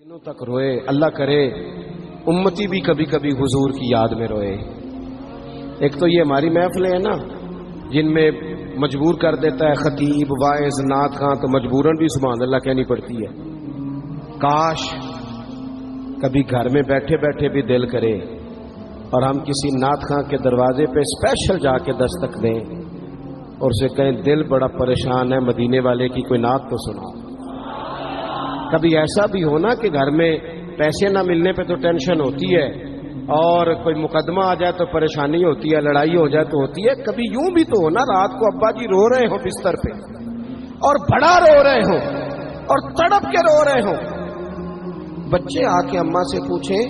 دنوں تک روئے. اللہ کرے امتی بھی کبھی کبھی حضور کی یاد میں روئے. ایک تو یہ ہماری محفلیں ہیں نا جن میں مجبور کر دیتا ہے خطیب واعظ نعت خواں، تو مجبوراً بھی سبحان اللہ کہنی پڑتی ہے. کاش کبھی گھر میں بیٹھے بیٹھے بھی دل کرے اور ہم کسی نعت خواں کے دروازے پہ اسپیشل جا کے دستک دیں اور اسے کہیں دل بڑا پریشان ہے، مدینے والے کی کوئی نعت تو سنا. کبھی ایسا بھی ہونا کہ گھر میں پیسے نہ ملنے پہ تو ٹینشن ہوتی ہے اور کوئی مقدمہ آ جائے تو پریشانی ہوتی ہے، لڑائی ہو جائے تو ہوتی ہے. کبھی یوں بھی تو ہونا رات کو ابا جی رو رہے ہوں بستر پہ اور بڑا رو رہے ہوں اور تڑپ کے رو رہے ہوں، بچے آ کے اماں سے پوچھیں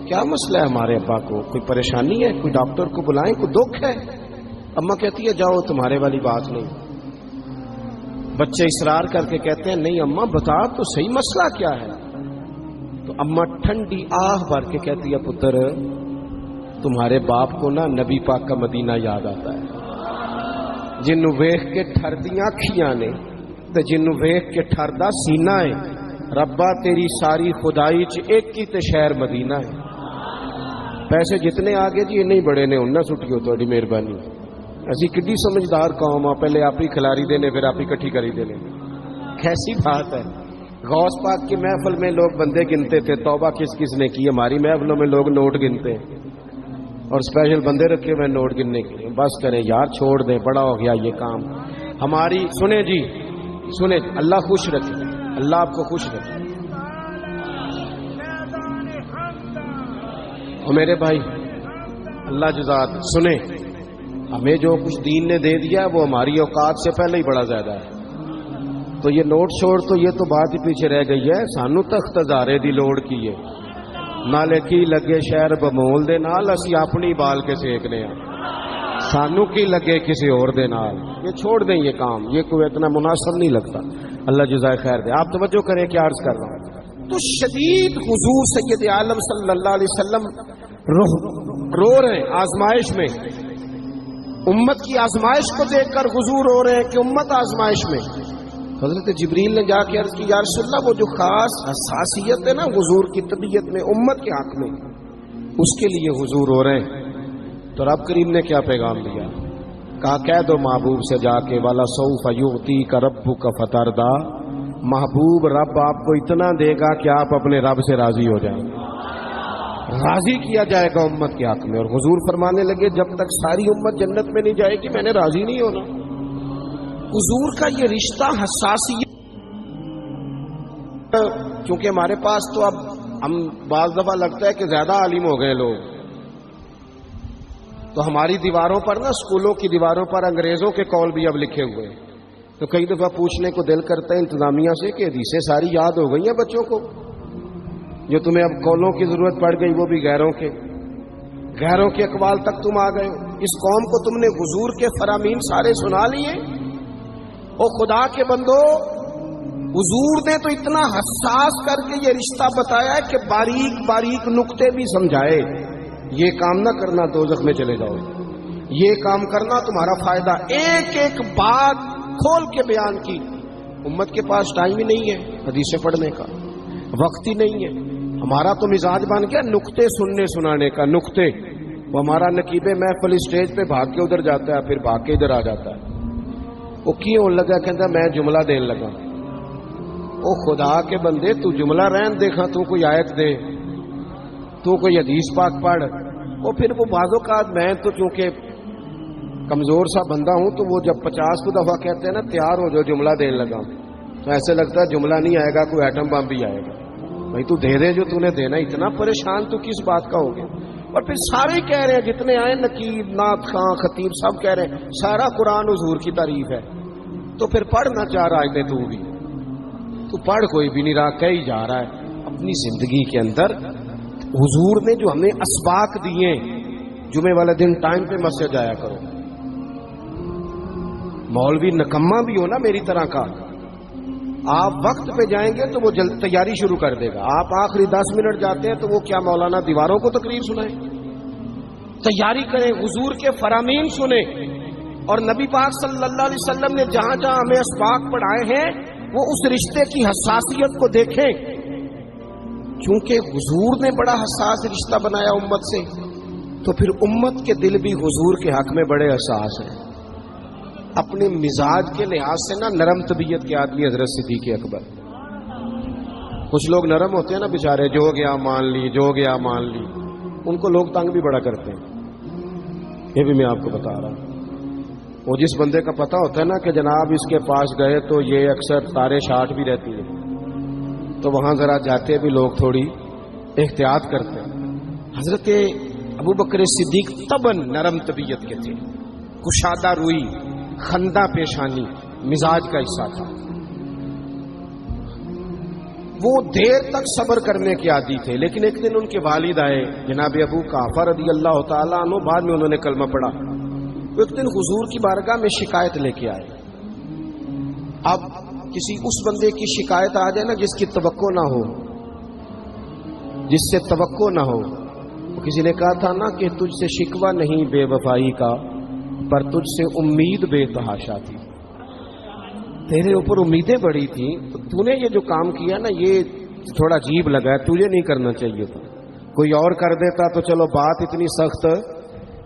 کیا مسئلہ ہے ہمارے ابا کو، کوئی پریشانی ہے، کوئی ڈاکٹر کو بلائیں، کوئی دکھ ہے. اماں کہتی ہے جاؤ تمہارے والی بات نہیں. بچے اصرار کر کے کہتے ہیں نہیں اماں بتا تو صحیح مسئلہ کیا ہے. تو اماں ٹھنڈی آہ بھر کے کہتی ہے پتر تمہارے باپ کو نا نبی پاک کا مدینہ یاد آتا ہے، جنوں ویکھ کے ٹھردیاں اکھیاں نے تے جنوں ویکھ کے ٹھردا سینہ ہے. ربا تیری ساری خدائی چ ایک ہی تے شہر مدینہ ہے. پیسے جتنے آگے جی نہیں بڑے نے انہاں سٹیو تہاڈی مہربانی. اسی کڈی سمجھدار قوم آ، پہلے آپ ہی کھلاری دینے پھر آپ ہی کٹھی کری دینے. کیسی بات ہے. غوث پاک کی محفل میں لوگ بندے گنتے تھے، توبہ کس کس نے کی. ہماری محفلوں میں لوگ نوٹ گنتے ہیں اور اسپیشل بندے رکھے ہوئے نوٹ گننے کے لیے. بس کریں یار، چھوڑ دیں، بڑا ہو گیا یہ کام ہماری. سنیں جی سنیں، اللہ خوش رکھے، اللہ آپ کو خوش رکھے. اور میرے بھائی اللہ جزات سنیں، ہمیں جو کچھ دین نے دے دیا وہ ہماری اوقات سے پہلے ہی بڑا زیادہ ہے. تو یہ نوٹ چھوڑ تو یہ تو بات ہی پیچھے رہ گئی ہے. سانو تخت ہزارے دی لوڑ کی ہے، نالے کی لگے شہر بمول دے نال اسی اپنی بال کے سیکنے ہیں، سانو کی لگے کسی اور دے نال. یہ چھوڑ دیں یہ کام، یہ کوئی اتنا مناسب نہیں لگتا. اللہ جزائے خیر دے. آپ توجہ کریں کیا عرض کر رہا ہوں. تو شدید حضور سید عالم صلی اللہ علیہ وسلم رو رہے ہیں آزمائش میں. امت کی آزمائش کو دیکھ کر حضور رو رہے ہیں کہ امت آزمائش میں. حضرت جبریل نے جا کے عرض کی یا رسول اللہ وہ جو خاص حساسیت ہے نا حضور کی طبیعت میں امت کے حق میں، اس کے لیے حضور رو رہے ہیں. تو رب کریم نے کیا پیغام دیا؟ کہا کہہ دو محبوب سے جا کے والا سوف یعطیک ربک فترضی، محبوب رب آپ کو اتنا دے گا کہ آپ اپنے رب سے راضی ہو جائیں. راضی کیا جائے گا امت کے حق میں. اور حضور فرمانے لگے جب تک ساری امت جنت میں نہیں جائے گی میں نے راضی نہیں ہونا. حضور کا یہ رشتہ حساسیت، کیونکہ ہمارے پاس تو اب ہم بعض دفعہ لگتا ہے کہ زیادہ عالم ہو گئے لوگ، تو ہماری دیواروں پر نا اسکولوں کی دیواروں پر انگریزوں کے قول بھی اب لکھے ہوئے ہیں. تو کئی دفعہ پوچھنے کو دل کرتا ہے انتظامیہ سے کہ حدیثیں ساری یاد ہو گئی ہیں بچوں کو، جو تمہیں اب قولوں کی ضرورت پڑ گئی وہ بھی غیروں کے اقوال تک تم آ گئے. اس قوم کو تم نے حضور کے فرامین سارے سنا لیے. او خدا کے بندو، حضور نے تو اتنا حساس کر کے یہ رشتہ بتایا ہے کہ باریک باریک نقطے بھی سمجھائے. یہ کام نہ کرنا دوزخ میں چلے جاؤ، یہ کام کرنا تمہارا فائدہ. ایک ایک بات کھول کے بیان کی. امت کے پاس ٹائم ہی نہیں ہے حدیثیں پڑھنے کا، وقت ہی نہیں ہے. ہمارا تو مزاج بن گیا نقطے سننے سنانے کا. نقطے وہ ہمارا نقیب محفل اسٹیج پہ بھاگ کے ادھر جاتا ہے، پھر بھاگ کے ادھر آ جاتا ہے. وہ کیوں لگا کہتا میں جملہ دین لگا. او خدا کے بندے تو جملہ رہن دیکھا، تو کوئی آیت دے، تو کوئی حدیث پاک پڑھ. وہ پھر وہ بعض اوقات میں تو چونکہ کمزور سا بندہ ہوں تو وہ جب 50 کو دفعہ کہتے ہیں نا تیار ہو جو جملہ دین لگا، تو ایسے لگتا ہے جملہ نہیں آئے گا کوئی ایٹم بم بھی آئے گا. بھائی تو دے دے جو تو نے دینا. اتنا پریشان تو کس بات کا ہو گیا؟ اور پھر سارے کہہ رہے ہیں جتنے آئے نقیب نعت خواں خطیب سب کہہ رہے ہیں سارا قرآن حضور کی تعریف ہے. تو پھر پڑھنا چاہ رہا ہے تو بھی تو پڑھ، کوئی بھی نہیں رہا، کہی جا رہا ہے. اپنی زندگی کے اندر حضور نے جو ہمیں اسباق دیے، جمعے والے دن ٹائم پہ مسجد جایا کرو. مولوی نکما بھی ہو نا میری طرح کا، آپ وقت پہ جائیں گے تو وہ جلد تیاری شروع کر دے گا. آپ آخری 10 منٹ جاتے ہیں تو وہ کیا مولانا دیواروں کو تقریر سنائیں؟ تیاری کریں، حضور کے فرامین سنیں. اور نبی پاک صلی اللہ علیہ وسلم نے جہاں جہاں ہمیں اسباق پڑھائے ہیں وہ اس رشتے کی حساسیت کو دیکھیں. چونکہ حضور نے بڑا حساس رشتہ بنایا امت سے، تو پھر امت کے دل بھی حضور کے حق میں بڑے حساس ہیں۔ اپنے مزاج کے لحاظ سے نا نرم طبیعت کے آدمی حضرت صدیق اکبر۔ کچھ لوگ نرم ہوتے ہیں نا بیچارے، جو گیا مان لی، جو گیا مان لی، ان کو لوگ تنگ بھی بڑا کرتے ہیں۔ یہ بھی میں آپ کو بتا رہا ہوں۔ وہ جس بندے کا پتہ ہوتا ہے نا کہ جناب اس کے پاس گئے تو یہ اکثر تارے شاٹ بھی رہتی ہے، تو وہاں ذرا جاتے بھی لوگ تھوڑی احتیاط کرتے ہیں۔ حضرت ابو بکر صدیق طبعاً نرم طبیعت کے تھے، کشادہ روئی، خندہ پیشانی مزاج کا حصہ تھا۔ وہ دیر تک صبر کرنے کے عادی تھے، لیکن ایک دن ان کے والد آئے جناب ابو قحافہ رضی اللہ تعالیٰ عنہ، بعد میں انہوں نے کلمہ پڑھا۔ ایک دن حضور کی بارگاہ میں شکایت لے کے آئے۔ اب کسی اس بندے کی شکایت آ جائے نا جس کی توقع نہ ہو، جس سے توقع نہ ہو، کسی نے کہا تھا نا کہ تجھ سے شکوہ نہیں بے وفائی کا، پر تجھ سے امید بے تحاشا تھی۔ تیرے اوپر امیدیں بڑی تھیں، تو نے یہ جو کام کیا نا یہ تھوڑا عجیب لگا ہے، تجھے نہیں کرنا چاہیے تھا۔ کوئی اور کر دیتا تو چلو بات اتنی سخت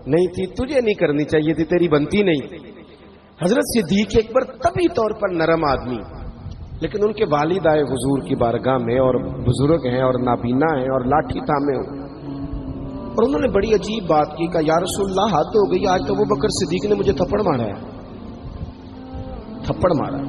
نہیں تھی، تجھے نہیں کرنی چاہیے تھی، تیری بنتی نہیں۔ حضرت صدیق اکبر طبی طور پر نرم آدمی، لیکن ان کے والد آئے حضور کی بارگاہ میں، اور بزرگ ہیں اور نابینا ہیں اور لاٹھی تھامے ہوئے، اور انہوں نے بڑی عجیب بات کی، کہا یا رسول اللہ حد ہو گئی، آج تو ابو بکر صدیق نے مجھے تھپڑ مارا ہے، تھپڑ مارا۔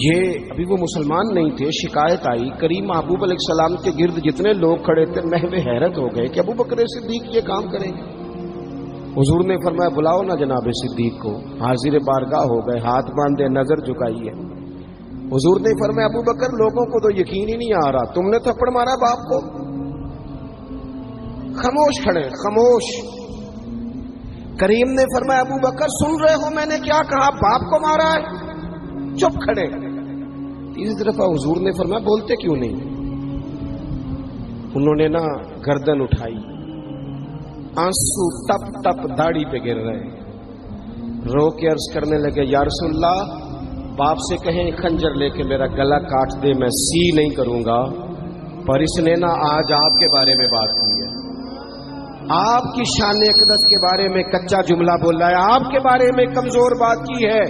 یہ ابھی وہ مسلمان نہیں تھے، شکایت آئی، کریم محبوب علیہ السلام کے گرد جتنے لوگ کھڑے تھے محو حیرت ہو گئے کہ ابو بکر صدیق یہ کام کریں گے۔ حضور نے فرمایا بلاؤ نا جناب صدیق کو، حاضر بارگاہ ہو گئے، ہاتھ باندھے، نظر جھکائی ہے۔ حضور نے فرمایا ابو بکر لوگوں کو تو یقین ہی نہیں آ رہا، تم نے تھپڑ مارا باپ کو؟ خاموش کھڑے، خاموش۔ کریم نے فرمایا ابو بکر سن رہے ہو میں نے کیا کہا، باپ کو مارا ہے؟ چپ کھڑے۔ تیسری دفعہ حضور نے فرمایا بولتے کیوں نہیں؟ انہوں نے نا گردن اٹھائی، آنسو ٹپ ٹپ داڑھی پہ گر رہے، رو کے عرض کرنے لگے یا رسول اللہ باپ سے کہیں خنجر لے کے میرا گلا کاٹ دے، میں سی نہیں کروں گا، پر اس نے نا آج آپ کے بارے میں بات کی ہے، آپ کی شان اقدس کے بارے میں کچا جملہ بولا ہے، آپ کے بارے میں کمزور بات کی ہے۔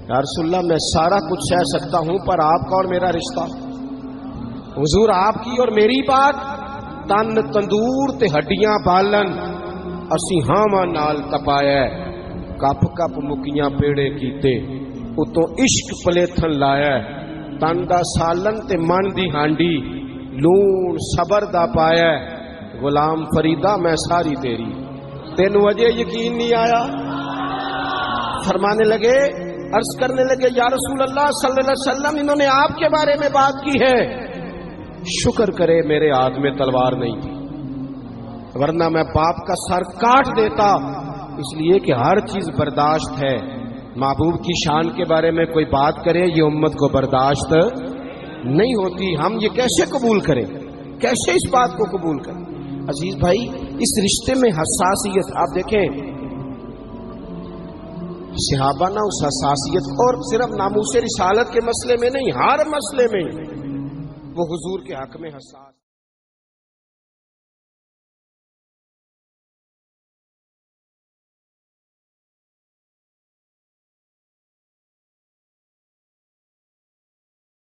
یا رسول اللہ میں سارا کچھ سہ سکتا ہوں، پر آپ کا اور میرا رشتہ، حضور آپ کی اور میری بات، تن تندور تے ہڈیاں بالن، اسی ہاواں نال تپایا، کپ کپ مکیاں پیڑے کیتے، اتوں عشق پلیتھن لایا، تن دا سالن تے من دی ہانڈی، لون صبر دا پایا، غلام فریدہ میں ساری تیری، تینوں اجے یقین نہیں آیا؟ فرمانے لگے، عرض کرنے لگے یا رسول اللہ صلی اللہ علیہ وسلم انہوں نے آپ کے بارے میں بات کی ہے، شکر کرے میرے ہاتھ میں تلوار نہیں تھی، ورنہ میں باپ کا سر کاٹ دیتا، اس لیے کہ ہر چیز برداشت ہے، محبوب کی شان کے بارے میں کوئی بات کرے یہ امت کو برداشت نہیں ہوتی، ہم یہ کیسے قبول کریں، کیسے اس بات کو قبول کریں؟ عزیز بھائی اس رشتے میں حساسیت، آپ دیکھیں صحابہ نا اس حساسیت، اور صرف ناموس رسالت کے مسئلے میں نہیں، ہر مسئلے میں وہ حضور کے حق میں حساس